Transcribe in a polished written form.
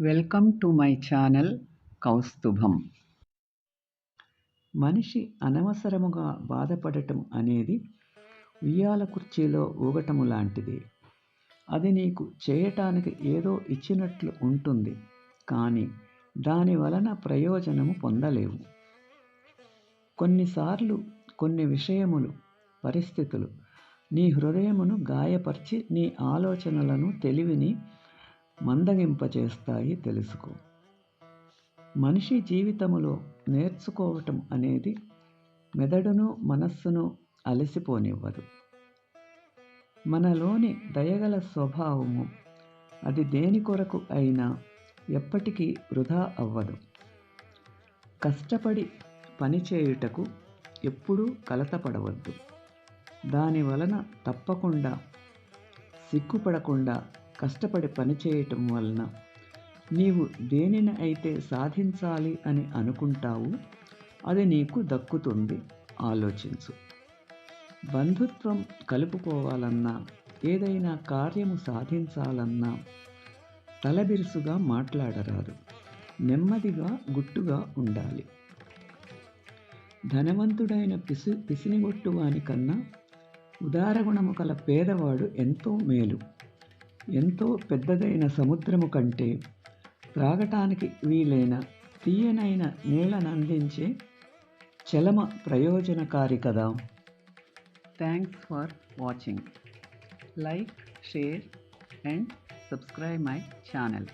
Welcome to my channel Kaustubham. మనిషి అనవసరముగా బాధపడటం అనేది ఉయ్యాల కుర్చీలో ఊగటము లాంటిది. అది నీకు చేయటానికి ఏదో ఇచ్చినట్లు ఉంటుంది, కానీ దాని వలన ప్రయోజనము పొందలేవు. కొన్నిసార్లు కొన్ని విషయములు, పరిస్థితులు నీ హృదయమును గాయపరిచి నీ ఆలోచనలను, తెలివిని మందగింపచేస్తాయి. తెలుసుకో. మనిషి జీవితములో నేర్చుకోవటం అనేది మెదడును, మనస్సును అలసిపోనివ్వదు. మనలోని దయగల స్వభావము అది దేని కొరకు అయినా ఎప్పటికీ వృధా అవ్వదు. కష్టపడి పనిచేయుటకు ఎప్పుడూ కలతపడవద్దు. దాని వలన తప్పకుండా సిగ్గుపడకుండా కష్టపడి పనిచేయటం వలన నీవు దేనిని అయితే సాధించాలి అని అనుకుంటావు అది నీకు దక్కుతుంది. ఆలోచించు. బంధుత్వం కలుపుకోవాలన్నా, ఏదైనా కార్యము సాధించాలన్నా తలబిరుసుగా మాట్లాడరాదు. నెమ్మదిగా, గుట్టుగా ఉండాలి. ధనవంతుడైన పిసినిగొట్టువాని కన్నా ఉదారగుణము కల పేదవాడు ఎంతో మేలు. ఎంతో పెద్దదైన సముద్రము కంటే త్రాగటానికి వీలైన తీయనైన నీళ్లనందించే చలమ ప్రయోజనకారి కదా. Thanks for watching. Like, share and subscribe my channel.